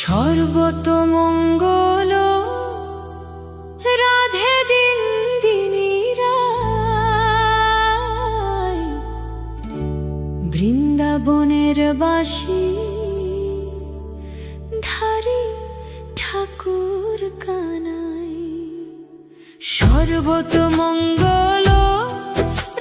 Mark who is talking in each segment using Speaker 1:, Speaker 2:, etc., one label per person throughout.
Speaker 1: সর্বতমঙ্গল রাধে দিন দিনী রায়, বৃন্দাবনের বাসী ধারি ঠাকুর কানাই। সর্বতমঙ্গল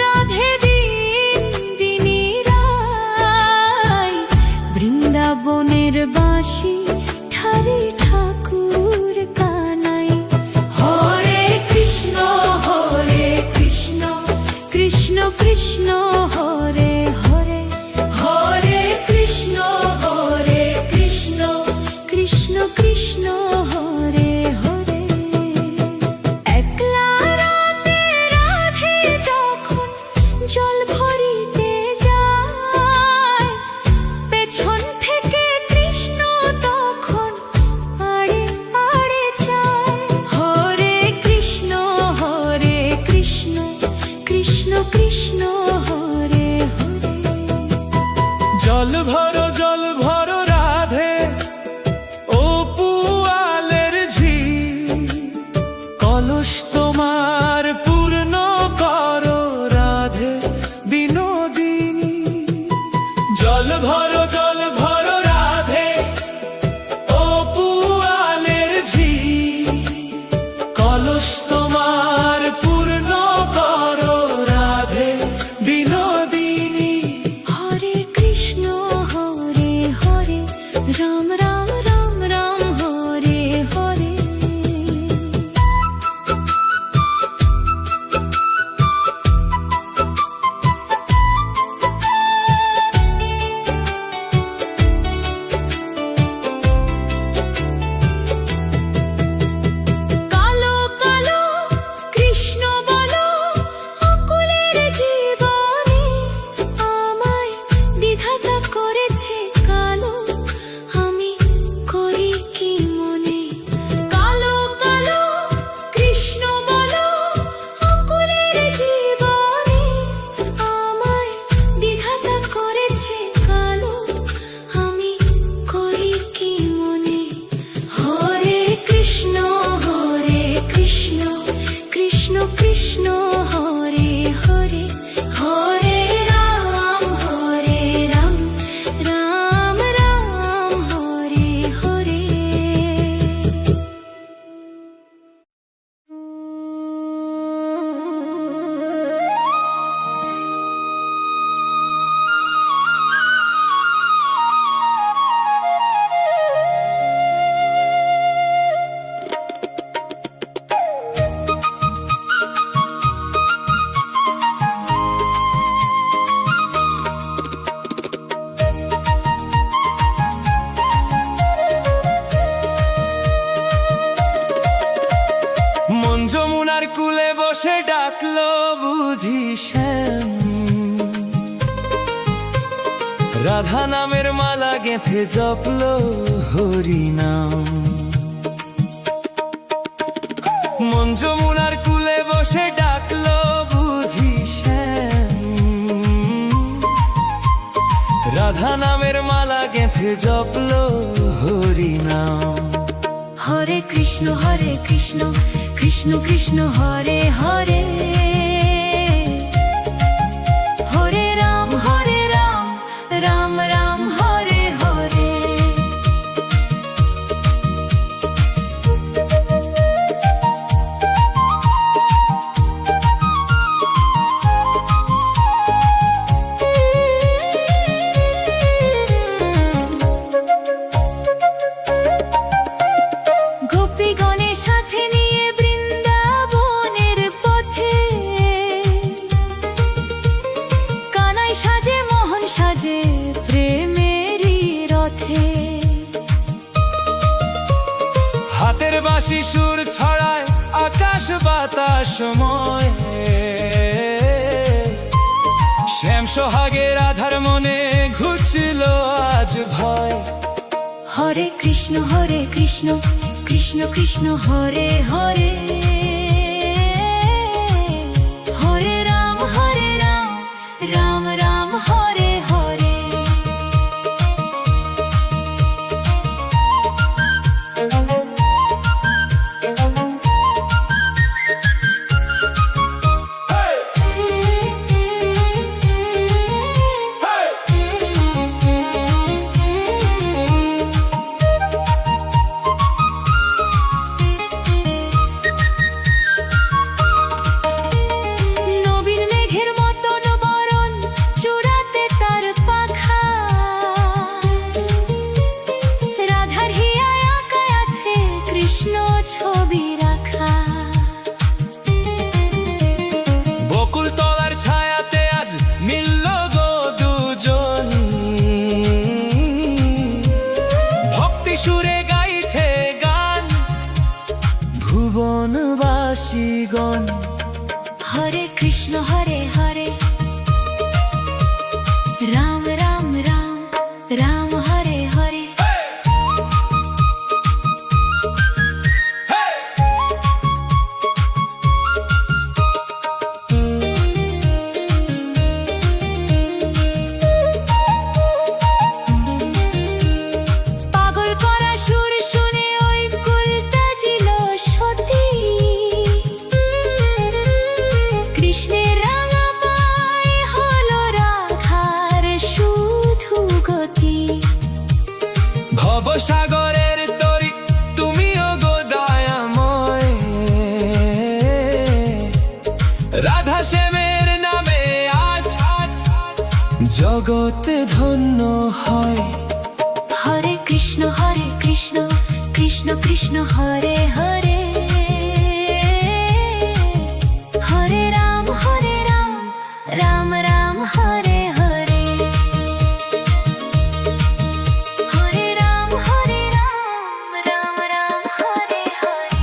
Speaker 1: রাধে দিন দিনী রায়, বৃন্দাবনের বাসী ধারি ঠাকুর কানাই। হরে কৃষ্ণ কৃষ্ণ কৃষ্ণ হরে হরে, হরে কৃষ্ণ কৃষ্ণ কৃষ্ণ হরে হরে। একলা রাতে রাধে যখন জল ভরিতে যায়, পেছন থেকে কৃষ্ণ তখন আড়ে আড়ে যায়। হরে কৃষ্ণ কৃষ্ণ কৃষ্ণ হরে হরে।
Speaker 2: জল ভরো রাধে ও পুয়ালের ঝি, কলস তোমার পূর্ণ করো রাধে বিনোদিনী। জল ভরো রাধে ও পুয়ালের ঝি, কলস তোমার পূর্ণ করো রাধে বিনোদিনী।
Speaker 1: হরে কৃষ্ণ হরে হরে, রাম রাম রাম রাম হরে হরে। কালো কালো কৃষ্ণ বলো অকুলের জীবনে, আমায় বিধাতা করেছে কালো, আমি করি কি মনে। কালো কালো কৃষ্ণ বলো অকুলের জীবনে, আমায় বিধাতা করেছে কালো, আমি করি কি মনে। হরে কৃষ্ণ কৃষ্ণ কৃষ্ণ হরে হরে, হরে রাম রাম রাম হরে হরে।
Speaker 2: মন যমুনার কুলে বসে ডাকলো বুঝি শ্যাম, রাধা নামের মালা গেঁথে জপলো হরি নাম। মন যমুনার কুলে বসে ডাকলো বুঝি শ্যাম, রাধা নামের মালা গেঁথে জপলো হরি নাম।
Speaker 1: হরে কৃষ্ণ কৃষ্ণ কৃষ্ণ হরে হরে, হরে রাম রাম রাম হরে হরে। গোপীগণের সাথে নিয়ে বৃন্দাবনের পথে, কানাই সাজে মোহন সাজে প্রেমেরই রথে।
Speaker 2: হাতের বাঁশি সুর ছড়ায় আকাশ বাতাসময়, শ্যাম সোহাগের রাধার মনে ঘুচল আজ ভয়।
Speaker 1: হরে কৃষ্ণ কৃষ্ণ কৃষ্ণ হরে হরে, হরে রাম রাম রাম হরে হরে।
Speaker 2: গাইছে গান ভুবনবাসীগণ।
Speaker 1: হরে কৃষ্ণ হরে হরে রাম রাম রাম রাম হরে হরে। পাগল করা সুর শুনে ওই কুলটা ছিল সতী, কৃষ্ণের রাঙা পায়ে হলো রাধার শুধু গতি।
Speaker 2: ভবসাগরের তরি তুমিও গো দয়াময়, রাধা শ্যামের নামে আজ জগৎ ধন্য হয়।
Speaker 1: হরে কৃষ্ণ কৃষ্ণ কৃষ্ণ হরে হরে, হরে রাম রাম রাম হরে হরে, হরে রাম রাম রাম হরে হরে।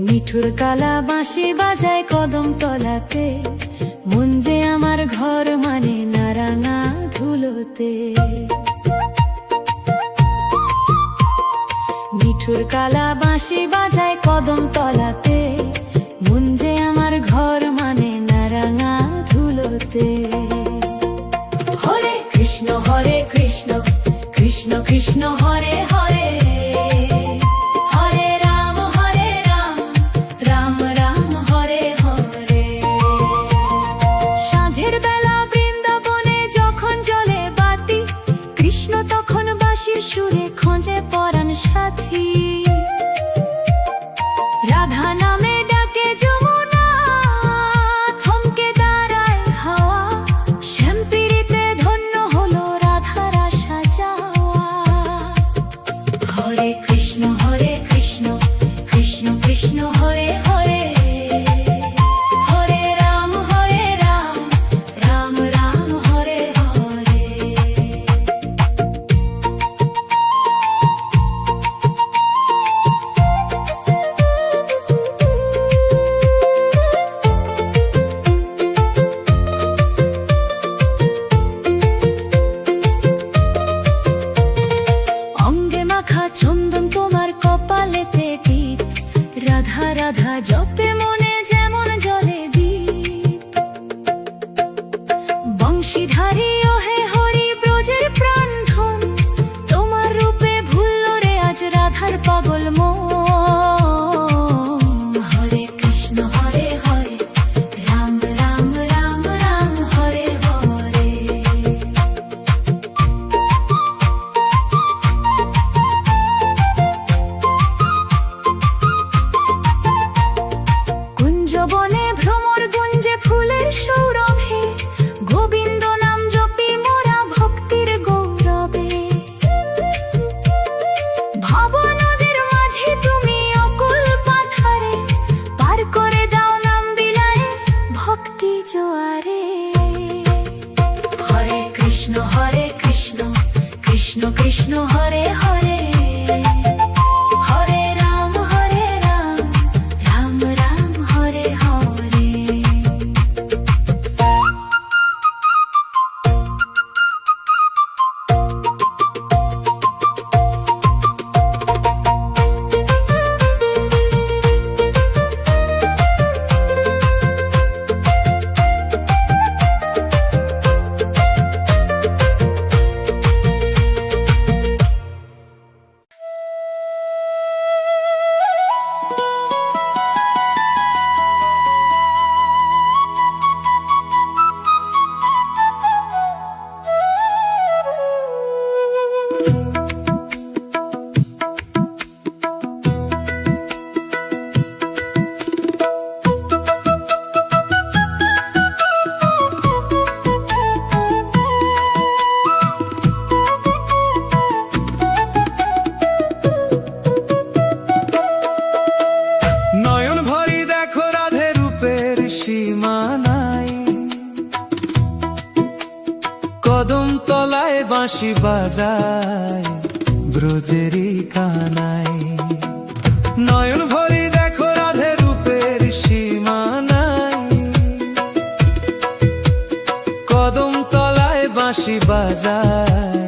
Speaker 1: নিঠুর কালা বাঁশি বাজায় কদম তলাতে, মন যে আমার ঘর মানে নারাঙা ধুলোতে। নিঠুর কালা বাঁশি বাজায় কদম তলাতে, মন যে আমার ঘর মানে নারাঙা ধুলোতে। হরে কৃষ্ণ কৃষ্ণ কৃষ্ণ হরে হরে, হরে রাম রাম রাম হরে হরে। সাঁঝের বেলা বৃন্দাবনে যখন জ্বলে বাতি, কৃষ্ণ তখন বাঁশির সুরে খোঁজে পরাণ সাথী। রাধা নামে ডাকে যমুনা, থমকে দাঁড়ায় হাওয়া, শ্যামপিরিতে ধন্য হলো রাধার আশা যাওয়া। হরে কৃষ্ণ কৃষ্ণ কৃষ্ণ হরে হরে, হরে রাম রাম রাম হরে হরে। অঙ্গে মাখা চন্দন তোমার কপালেতে টিপ, রাধা রাধা জপে মনে যেমন জলে দীপ। বংশীধারী ওহে হরি ব্রজের প্রাণধন, তোমার রূপে ভুলল রে আজ রাধার পাগল মন। হরে কৃষ্ণ হরে রাম রাম রাম রাম হরে হরে। কুঞ্জবনে ভ্রমর গুঞ্জে ফুলের সৌরভে, গোবিন্দ নাম জপি মোরা ভক্তির গৌরবে। ভব নদীর মাঝে তুমি অকুল পাথারে, পার করে দাও নাম বিলায়ে ভক্তি জোয়ারে। হরে কৃষ্ণ কৃষ্ণ কৃষ্ণ হরে হরে, হরে রাম রাম রাম হরে হরে।
Speaker 2: সীমা নাই। কদম তলায় বাঁশি বাজায় ব্রজেরই কানাই। নয়ন ভরি দেখো রাধে রূপের সীমা নাই। কদম তলায় বাঁশি বাজায়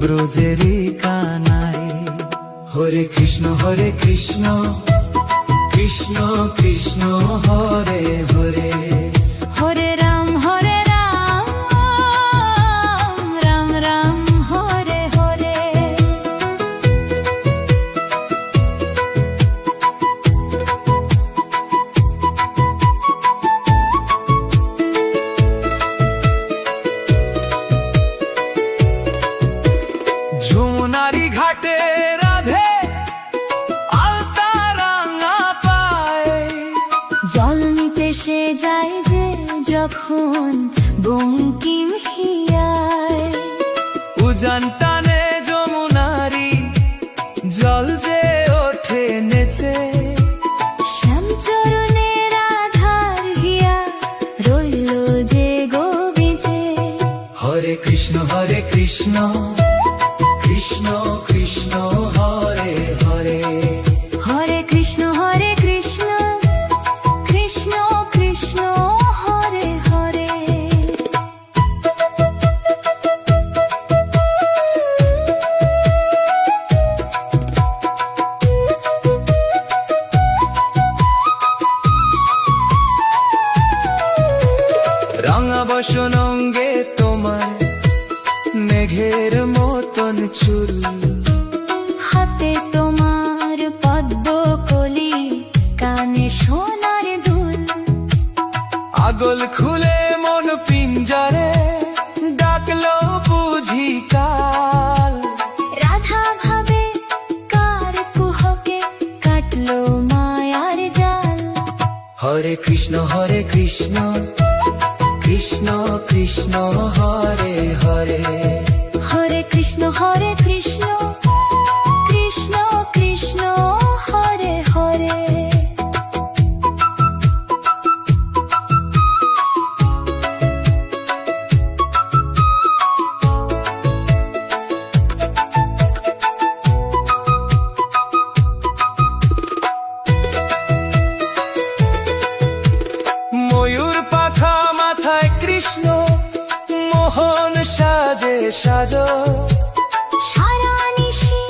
Speaker 2: ব্রজেরই কানাই। হরে কৃষ্ণ কৃষ্ণ কৃষ্ণ হরে হরে,
Speaker 1: হরে রাম রাম রাম হরে হরে।
Speaker 2: যমুনারি ঘাটে রাধে আলতা রাঙা পায়।
Speaker 1: জল নিতে সে যায় যে যখন বঙ্কিম হিয়ায়।
Speaker 2: উজান টানে যমুনারি জল যে ওঠে নেচে।
Speaker 1: শ্যামচরণে রাধার হিয়া রইল যে গোবিজে।
Speaker 2: হরে কৃষ্ণ কৃষ্ণ কৃষ্ণ হরে হরে,
Speaker 1: হরে কৃষ্ণ কৃষ্ণ কৃষ্ণ হরে হরে।
Speaker 2: রাঙা বসন অঙ্গে তোমার মেঘের মতন চুল।
Speaker 1: হাতে তোমার পদ্ম কলি, কানে সোনার দুল।
Speaker 2: আগল খুলে মন পিঞ্জারে ডাকলো বুঝি কাল।
Speaker 1: রাধা ভাবে কার কুহকে কাটলো মায়ার জাল।
Speaker 2: হরে কৃষ্ণ কৃষ্ণ কৃষ্ণ হরে হরে,
Speaker 1: হরে কৃষ্ণ কৃষ্ণ কৃষ্ণ হরে হরে।
Speaker 2: ময়ূর পাখা মাথায় কৃষ্ণ মোহন সাজে সাজো।
Speaker 1: সারা নিশি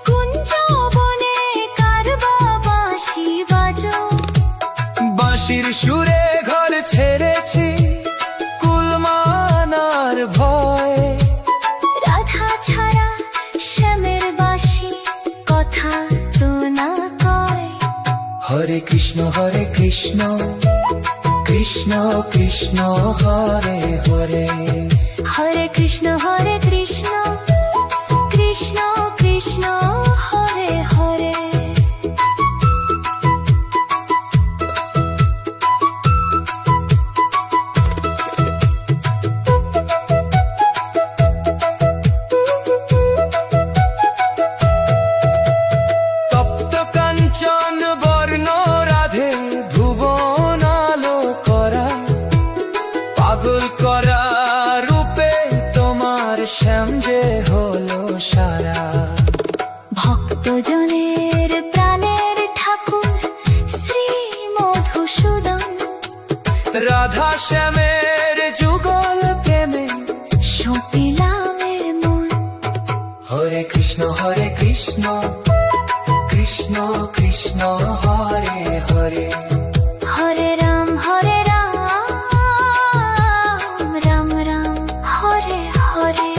Speaker 1: কুঞ্জ বনে কারবা বাঁশি বাজো।
Speaker 2: বাঁশির সুরে ঘর ছেড়েছি কুলমানার ভয়।
Speaker 1: রাধা ছাড়া শ্যামের বাঁশি কথা তো না কয়।
Speaker 2: হরে কৃষ্ণ কৃষ্ণ কৃষ্ণ হরে হরে,
Speaker 1: হরে কৃষ্ণ কৃষ্ণ কৃষ্ণ হরে হরে।
Speaker 2: তপ্ত কাঞ্চন বর্ণ রাধে ভুবন আলো করা। পাগল করা রূপে তোমার শ্যাম যে হলো সারা।
Speaker 1: ভক্তজনের প্রাণের ঠাকুর শ্রী মধুসূদন।
Speaker 2: রাধা শ্যামের যুগল প্রেমে
Speaker 1: সপিলাম মন।
Speaker 2: হরে কৃষ্ণ কৃষ্ণ কৃষ্ণ হরে হরে,
Speaker 1: হরে রাম রাম রাম হরে হরে।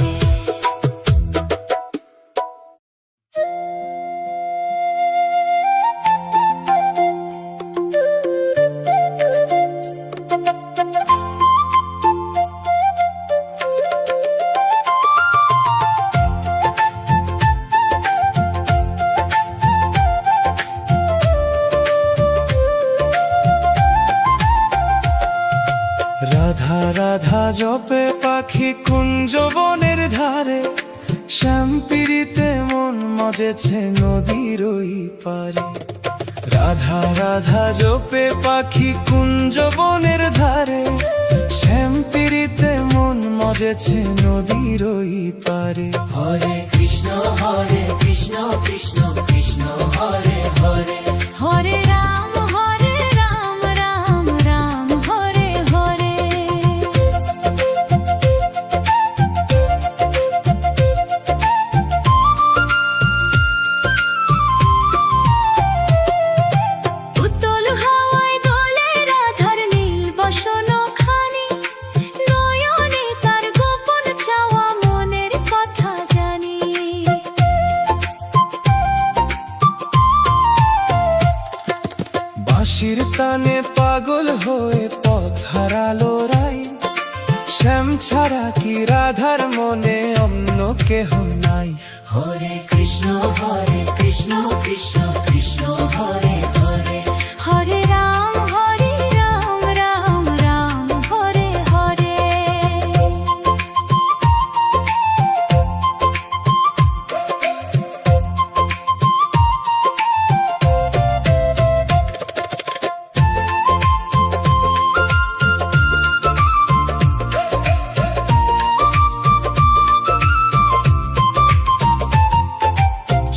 Speaker 2: রাধা রাধা জপে পাখি কুঞ্জ বনের ধারে। শ্যাম পীড়িতে মন মজেছে নদীর ওই পারে। রাধা রাধা জপে পাখি কুঞ্জ বনের ধারে, শ্যাম পীড়িতে মন মজেছে নদীর ওই পারে।
Speaker 3: হরে কৃষ্ণ কৃষ্ণ কৃষ্ণ হরে হরে,
Speaker 1: হরে রাম রাম রাম হরে হরে। উত্তল হাওয়ায় দোলে রাধার নীল বসন খানি, নয়নে তার গোপন চাওয়া মনের কথা জানি।
Speaker 2: বাঁশির তানে পাগল হয়ে পথ হারালো রাই, শ্যাম ছাড়া কি রাধার মনে অন্য কেহ নাই।
Speaker 3: হরে কৃষ্ণ কৃষ্ণ কৃষ্ণ হরে হরে,
Speaker 1: হরে রাম রাম রাম হরে হরে।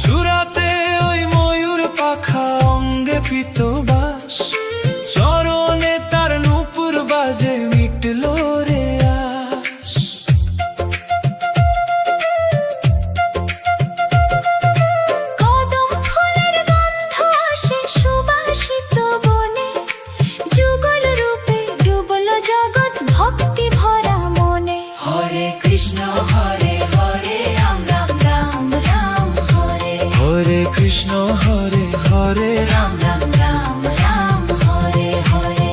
Speaker 2: চূড়াতে ওই ময়ূর পাখা অঙ্গে পিতবাস, চরণে তার নূপুর বাজে মিটলো রে আশ।
Speaker 1: কদম ফুলের গন্ধ আসে সুবাসিত বনে, যুগল রূপে ডুবল জগৎ ভক্তি ভরা মনে।
Speaker 3: হরে কৃষ্ণ রাম রাম রাম হরে,
Speaker 2: হরে কৃষ্ণ হরে
Speaker 3: রাম রাম হরে হরে।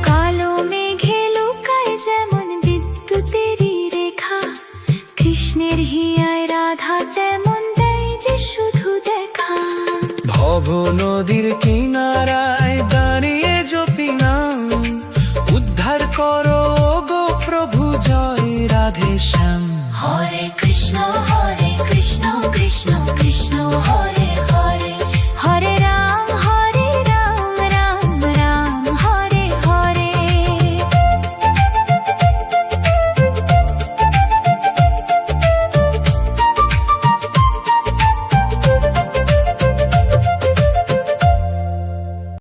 Speaker 1: কালো মেঘে লুকায় যেমন বিদ্যুতেরই রেখা, কৃষ্ণের হিয়ায় রাধা তেমন দেয় যে শুধু দেখা।
Speaker 2: ভব নদীর কিন